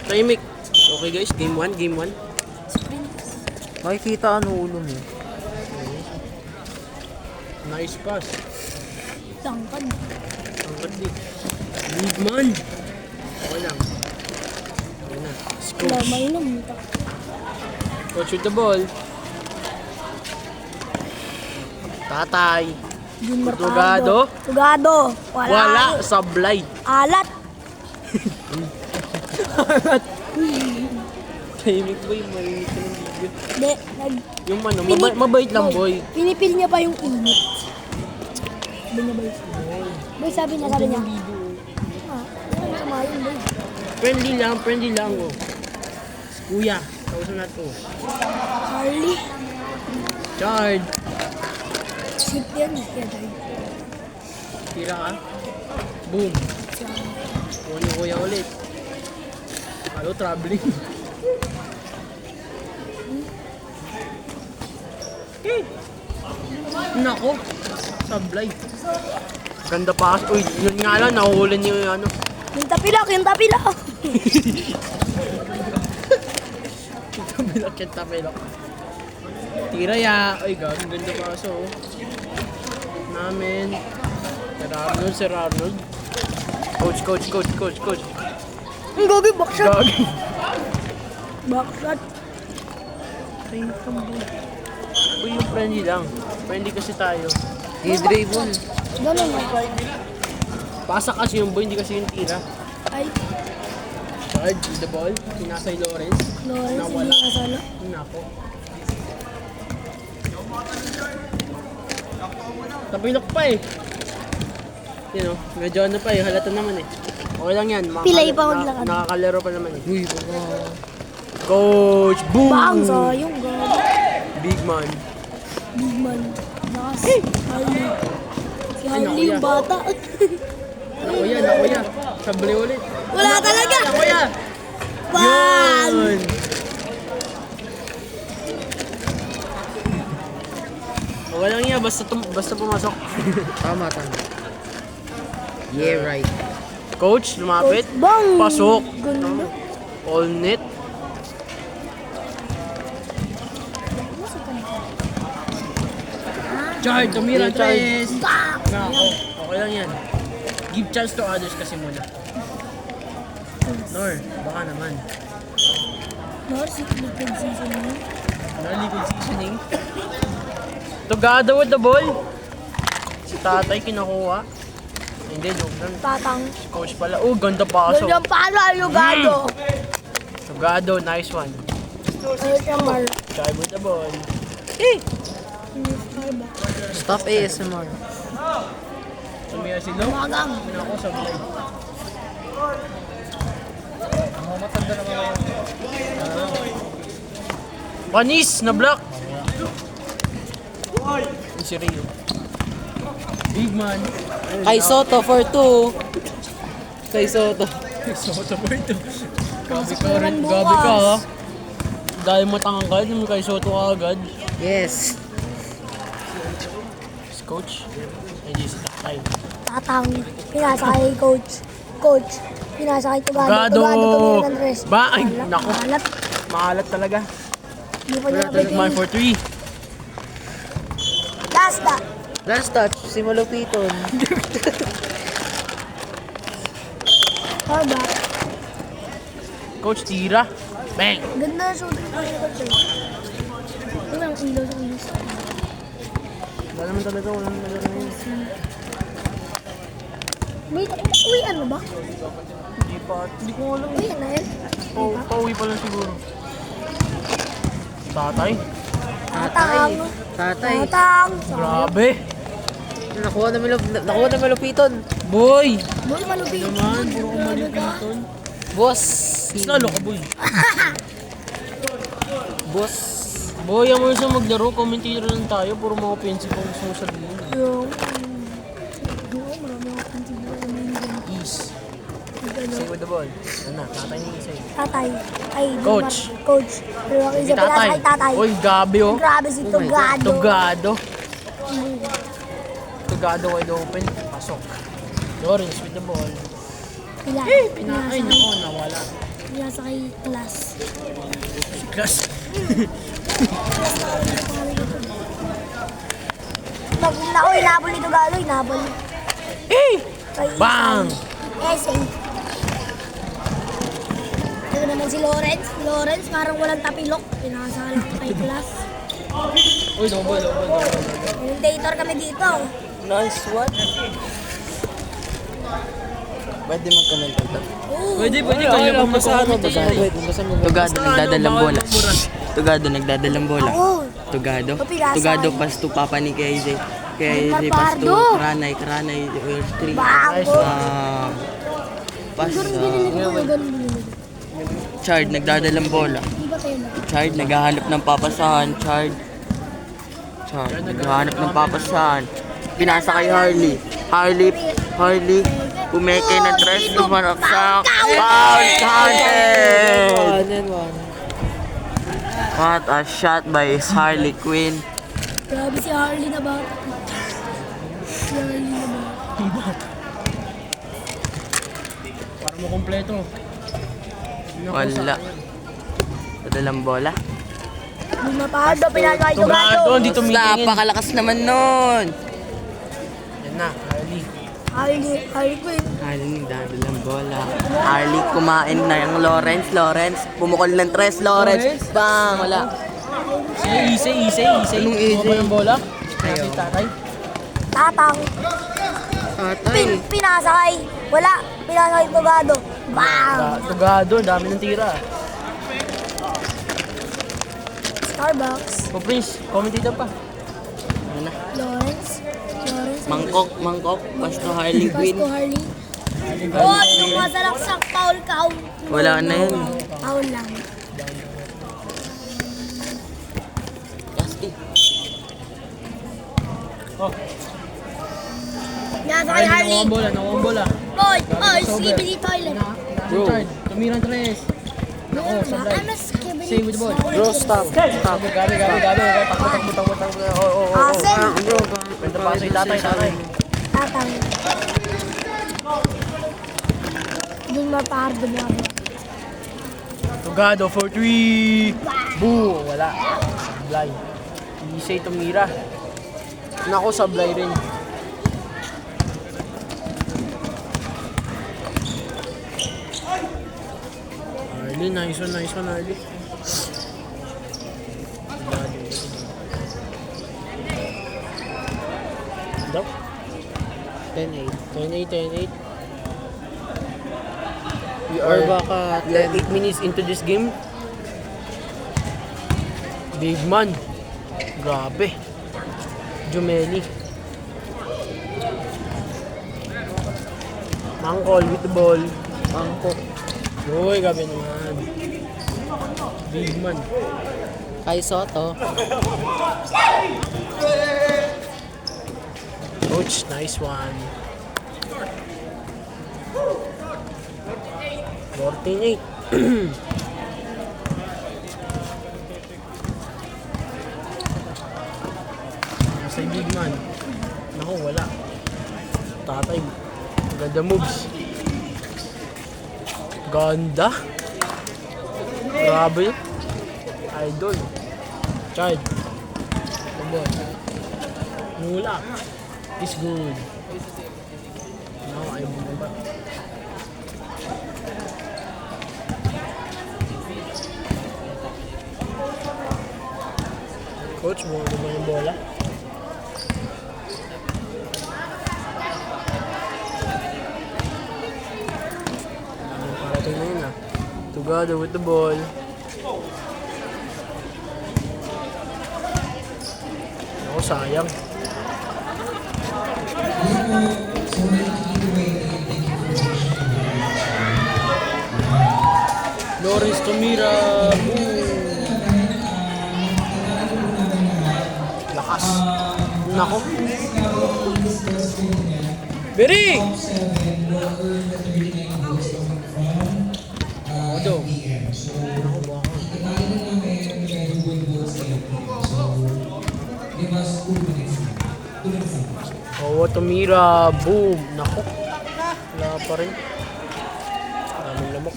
Tahimik. Okay guys, game 1, game 1. Makikita ano ulo mo. Nice pass. Tangkad. Angkat din. Big man. Okay lang. Okay na. Let's go. Wala, mainam. Coach with the ball. Tatay. Jun Tugado. Tugado. Wala. Sablay. Alat. Tahimik boy. Marinig ka ng video. Hindi. Yung ano, mabait lang boy. Pinipil niya pa yung init. Sabi niya, boy. Boy, sabi niya. Ah, ano masama yun, boy. Friendly lang oh. Kuya, kausap na to. Charlie. Charge. Sip yan. Kaya tayo. Tira ka. Boom. Kuya ulit. Halo, traveling. Nako. Sablay. Ganda pass. Uy, yun nga lang. Nahuhuli niyo yung ano. Yung tapilok. Tapilok. Tira ya. Uy, ganda pass oh. Namin. Sir Arnold. Coach. Ang gagi, backshot. Gagi. Backshot. Uy, yung friendly lang. Friendly kasi tayo. I-dribble. Ganun ako. Pasa kasi yung boy, hindi kasi yung tira. Ay, Charge with the ball. Pinasay Lawrence. Lawrence, Nawala. hindi nasala. Nako. Tapilok pa eh. Yun o, medyo ano pa eh. Halata naman eh. Okay lang yan. Pilay pa maglakad. Nakakalaro pa naman eh. Uy, baka. Coach! Boom! Bang, sayong gagi. Big man. Big man. Nakas. Harley. Si Harley yung bata. Nako yan. Sablay ulit. Wala talaga. Nako yan! Bang! Yun! Okay lang yan. Basta pumasok. Tama. Yeah, right. Coach, lumapit. Bang! Pasok. Ganda. All net. Charge, tumira tres. Nako, okay lang yan. Give chance to others kasi muna. Nor, baka naman. Norsi, liquid season mo. Liquid seasoning. Tugado with the ball. Si tatay kinakuha. Hindi, joke lang. Tatang. Coach pala. Oh, ganda paso. Ganda para, Lugado. Tugado, nice one. Ay, Kamar. Charge with the ball. Stop ASMR. Tumira si Lo. Magang. Nako, sablay. Panis na block. Yung si Rio. Big man. Kay Soto for 2. Kay Soto. Soto po ito. Gabi ka rin. Gabi ka ha. Dahil matangkad, yung kay Soto ka agad. Yes. Coach. Hindi si Tatay. Tatang. Pinasa kay coach. Coach. Pinasa kay Tugado. Tugado. Tumira ng tres. Ba? Ay, nako. Alat. Maalat talaga. Hindi pa niya Man napagin. for 3. Last na. Last touch, si Malupiton. Harba. Coach, tira. Bang! Ganda na shooting ko niya coach. Ano ang ilaw sa ilis? Wala naman talaga. Uy, ano ba? Hindi pa. Hindi ko alam. Uy, ano yun? Pauwi pa lang siguro. Tatay? Tatang. Tatay. Tatang. Grabe. Nakuha na Malupiton. Boy! Boy, malupit. Naman, puro ko malipiton. Boss. Mas lalo ka, boy. Boss. Boy, ang mga maglaro, commentator lang tayo. Puro mga offensive ang gusto mo sabihin. Yung... marami ako pintigil. Ease. Stay with the ball. Ano na, tatay ni Isay. Tatay. Ay, Coach. Coach. Pero ako Hindi isa pinasa tatay. kay tatay. Uy, gabi oh. Grabe si Tugado. Tugado. Tugado wide open. Pasok. Lawrence with the ball. Pila. Ay, nako, nawala. Nasa kay class. Class. Ako, inabol nito galo, inabol. Eh! Kay Bang! Essay. Ito naman si Lawrence. Lawrence, parang walang tapilok. Pinasalang kay class. Uy, double. Commentator kami dito. Nice one. Pwede mag-comment ito. Pwede. Ay, Kaya basahan mo. Tugado, nagdadalang bola. Tugado, nagdadalang bola. Ako. Tugado. Kapilasa. Tugado, pas to papa ni KJ. KJ, pas to Karanay, Earth 3. Bago. Pas Ganun. Chard, nagdadalang bola. Di ba kayo na? Chard, naghahanap ng papasahan. Chard, naghahanap ng papasahan. Pinasa kay Harley, pumeke ng tres, lumanok sa foul counted! What a shot by Harley Quinn. Grabe si Harley na ba? Si Harley na ba? Para mo kompleto. Wala. Dadalang bola. Hindi mapahado, pinagay ito Tugado, galo. hindi tumitingin. Napakalakas naman nun. Yan na, Harley. Harley Quinn. Harley, nagdadalang bola. Harley, kumain na yung Lawrence. Pumukol ng tres, Lawrence. Bang! Wala. Easy. Anong easy? Kuha ba ng bola? Ayaw. Si tatay. Tatang. Atay. Pinasakay. Wala. Pinasakay tugado. Bang! Tugado, dami ng tira. Starbucks. O Prince, commentator pa. Ano na? Lawrence. Mangkok. Basta Harley Quinn. Basto Harley. Oh, yung masalaksak. Foul count. Wala na yun. Foul lang. Kasti. Oh, Nasa kay Harley. nakuha ang bola. Boy, skibidi toilet. Bro. Tumirang tres. Nako, sablay. I'm a skibidi. Same with the ball. Bro, stop. Gabi. Takbo. Asen. Pwede pa si tatay. Tatang. Hindi mapahardo mo ako. Tugado for 3. Boo! Wala. Sablay. Isay tumira. Nako, sablay rin. Harley, nice one, Harley. Daw? 10-8. We Or are baka 8 minutes into this game. Big man. Grabe. Jumeli. Mangkol with the ball. Mangkok. Uy, grabe naman. Big man. Kay Soto. Coach, nice one. 14-8. Nasa yung big man. Naku, wala. Tatay. Ganda moves. Ganda. Grabe. Idol. Child. Come on. Mula. It's good. Now I move back. Coach, mo ba yung bola? Parating na yun ah. Tugado with the ball. Ako, sayang. Lawrence tumira. Lakas. Nako. Beri! Odo. Nako, baka. Oh, tumira. Boom. Nako. Wala pa rin. Daming lamok.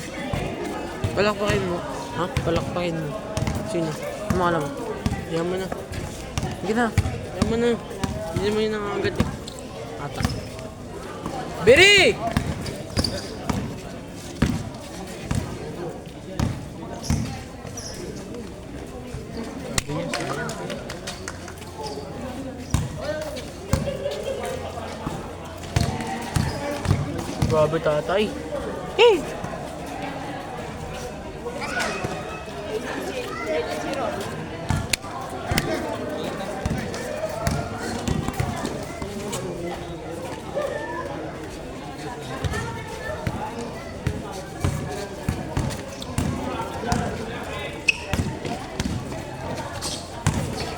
Palakpakin mo. Ha? Palakpakin mo. Sino? Ano mo alam? Yan mo na. Sige na. Yan mo na. Hindi mo yun nangangagat eh. Ata. Biri! Grabe tatay. Eh!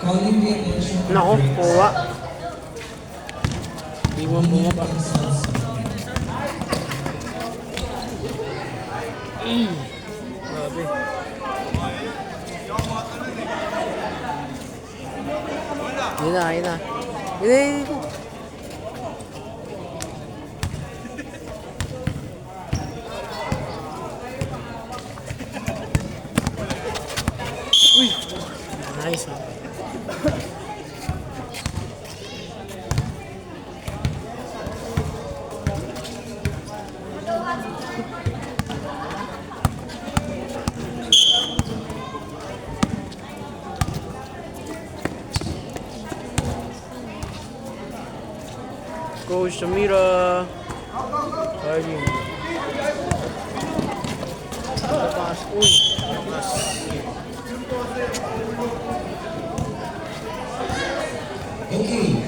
Calling the attention of Nako, drinks. kuha. Di mo bunga pa. Grabe. Yun na, yun na. Yun na, yun na. Uy! Nice, ah. Coach Samira. Charging. Tapas. Uy. Tapas. Okay.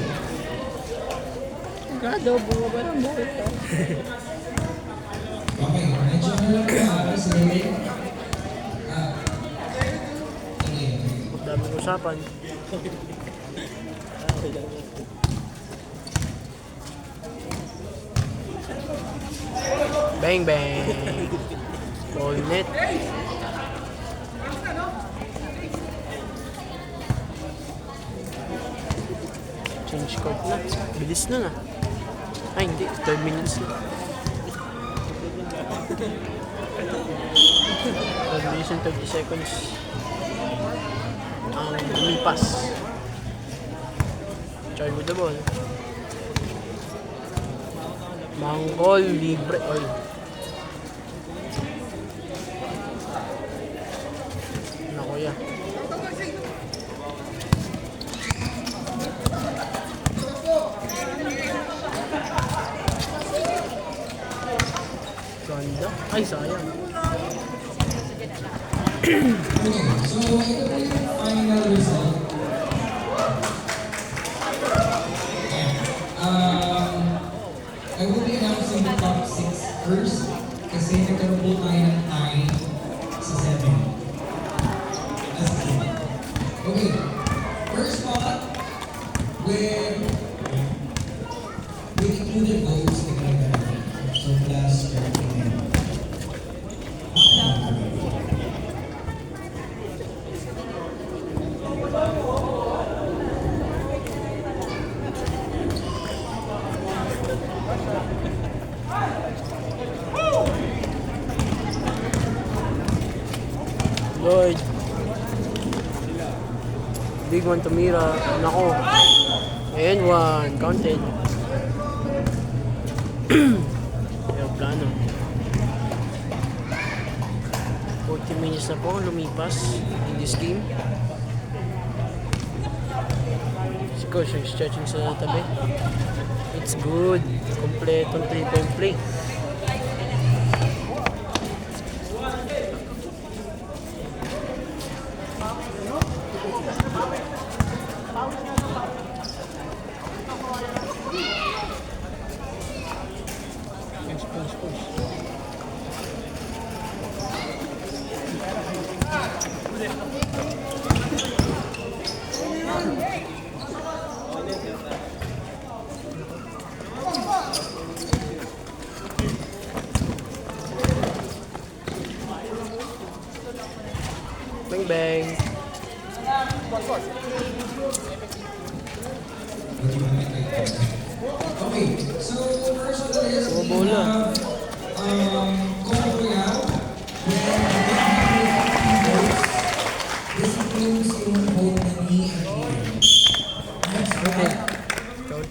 Gado, bunga ba ng buhay ka? Okay, medyo na lang pa kasi okay. Daming usapan. Bang bang. Ball net. Change court na. Bilis na na. Ay hindi, 3 minutes na. 3 minutes and 30 seconds. Ang lumipas. Charge with the ball. Mangkol, libre. Oy. Naku ya. Ganda. Ay, sayang. Okay, so ito po yung final result. I will be announcing the top 6 first kasi nagkaroon po tayo ng tie sa 7. As a team. Okay, first spot with included votes na kinagarating. So plus 13. Lloyd. Big one to Mira. Nako. And one. Counted. Aeroplano. 40 minutes na po lumipas in this game. Si Coach stretching sa tabi. It's good. Kompletong 3-point play. Bang bang. Okay, so first on the list we Bola. have Coco Royale with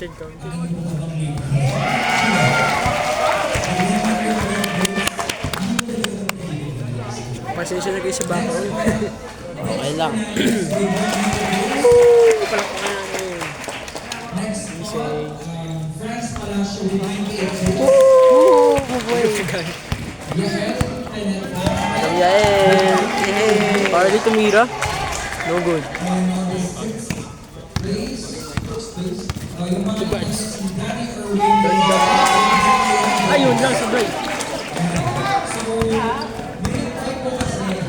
Counted, counted. Pasensya na kayo sa baka. Okay lang. Palakpakan namin. Isay. France Palacio with 98 Yael. Parley tumira. No good. and on the 6th place, yung mga fans si Danny Irwin. Ayun lang, sabay. So, minute 5 po kasi,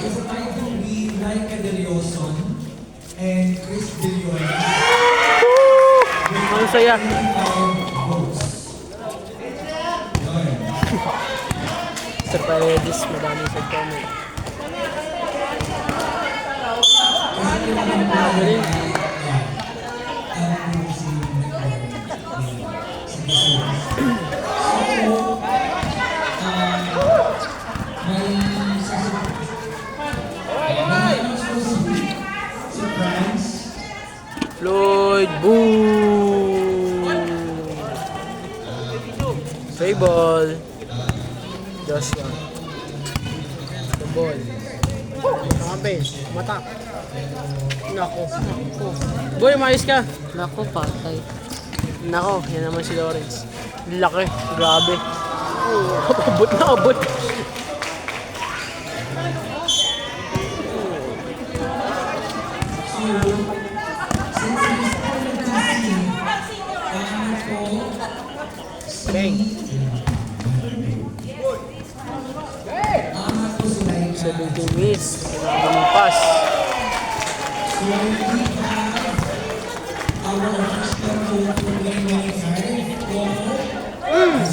is a tie between Laika De Leoson and Chris De Leon. Ang saya. 5 votes. Yun. Sir Paredes, madami sa comment. Magaling. Floyd, boom! Play ball. Joshua. The ball. Nakapin. Matak. Nako. Boy, maayos ka. Naku, patay. Nako, yan naman si Lawrence. Laki. Grabe. Abot na abot. Bang. 17 minutes. Grabe ng pass.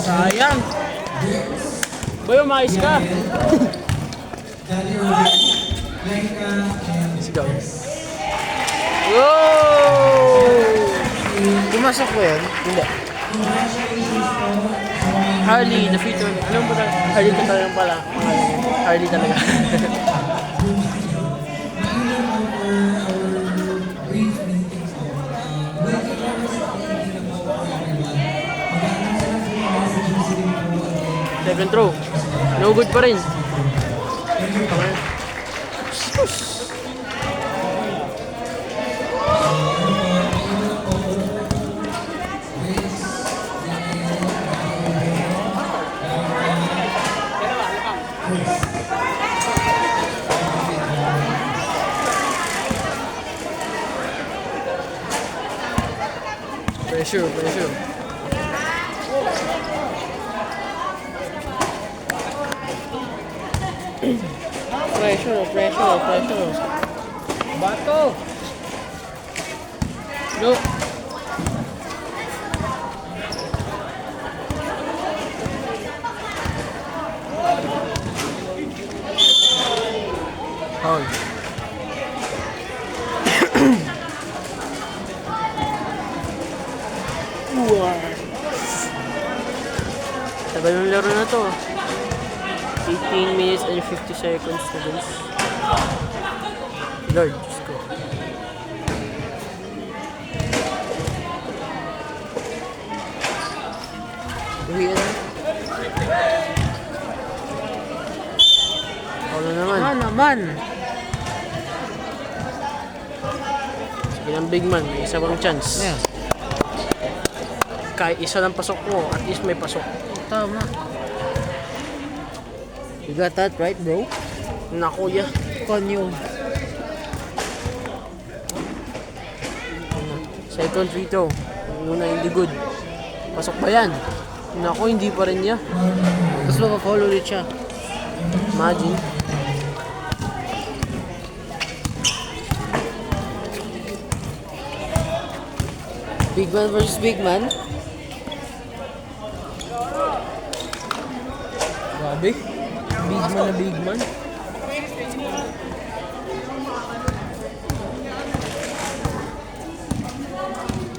Sayang. Boy, umayos ka. Danny Irwin, Laika, and Let's go. Whoa! Pumasok ko yan? Hindi. Harley, the future. Alam mo ba? Harley ka talaga pala. Harley talaga. Second throw. No good pa rin. Pressure, pressure. Pressure. Bato! No. Hold. Tagal ng laro na to. 18 minutes and 50 seconds na guys. Lord, Diyos ko. Uwi na. Ano naman? Ano naman? Sige lang big man, may isa pang chance. Yeah. Kahit isa lang pasok mo, at least may pasok. Tama. You got that right, bro? Naku, ya. Konyo. Second free throw. Yung una hindi good. Pasok ba yan? Naku, hindi pa rin niya. Tapos maka-follow ulit siya. Imagine. Big man versus big man. Grabe. Big man na big man.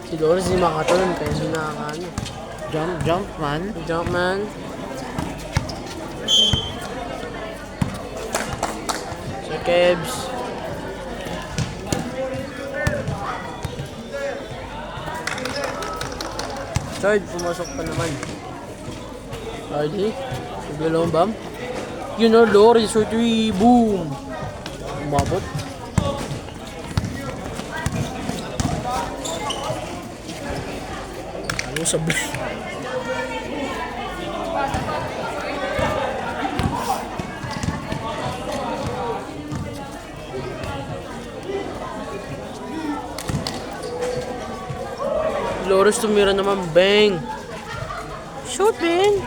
Si Lawrence hindi makatalon kaya hindi nakakaano. Jump man. Jump man. Sir Kebs. Third, pumasok pa naman. Hardy. Naglalawang bam. Yun o, Lawrence for 3. Boom! Umabot. Ano sablay? Lawrence tumira naman. Bang! Shoot, Ben!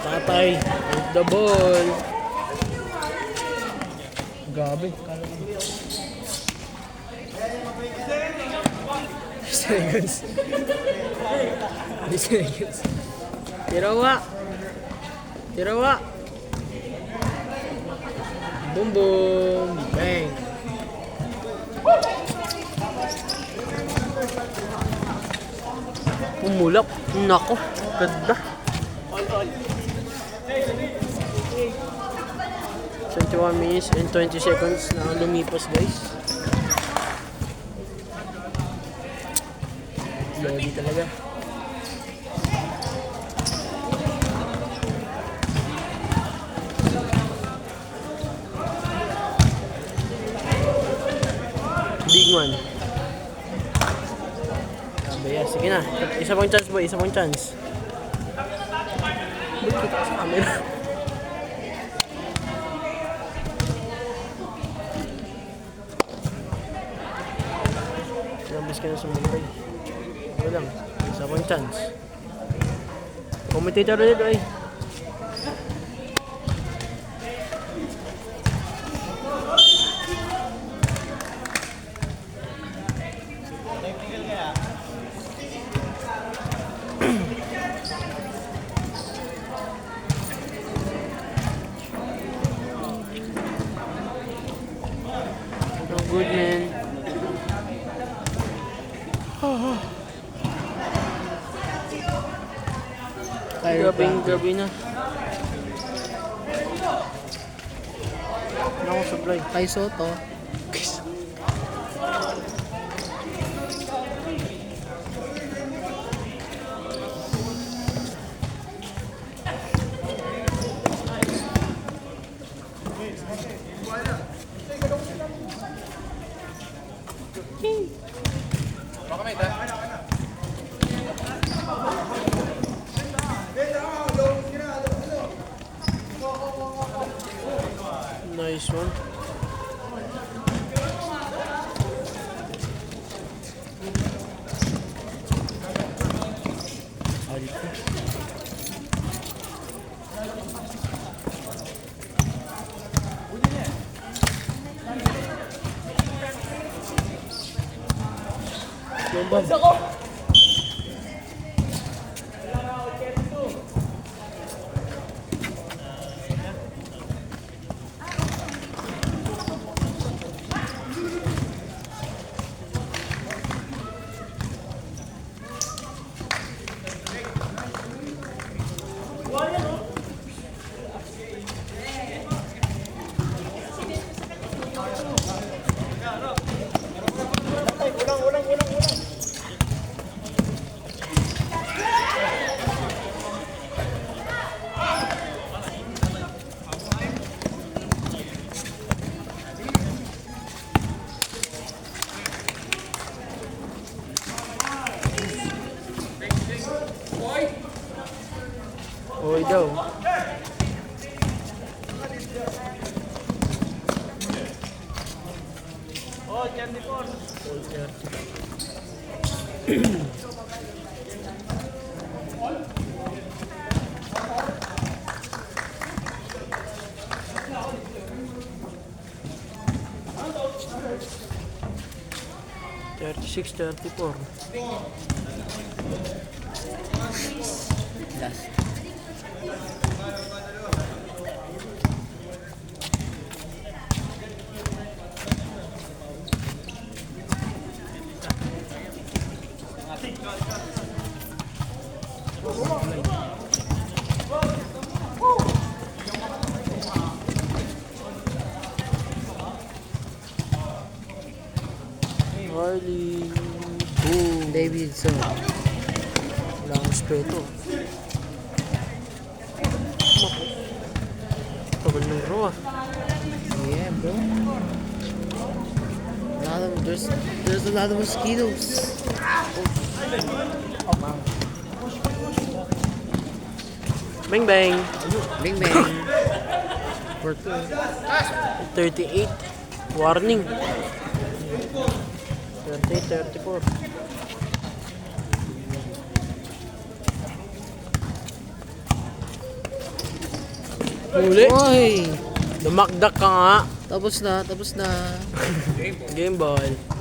Tatay, with the ball. Gabi. Seconds. Seconds. Tirawa. Tirawa. Boom boom. Bang. Umulap. Nako. Ganda. 21 minutes and 20 seconds na lumipas, guys. Lodi talaga. Big man. Sabi, sige na. Isa pang chance, boy. Isa pang chance. Ba't kita sa camera? Nabis ka na sa Mumbai. Wala lang. Isa pang chance. Commentator ulit, ay. Good man. Gabi na. Ano akong supply? Kay Soto. Nice one. Lombang. 36-34. Last. Harley. Boom. Davidson. Wala akong respeto. Tagal ng raw ah. Yeah, bro. There's a lot of mosquitoes. Bang bang. Bang bang. 38. Warning. 38, 34. Huli. Oy. Dumakdak ka nga. Tapos na. Game ball.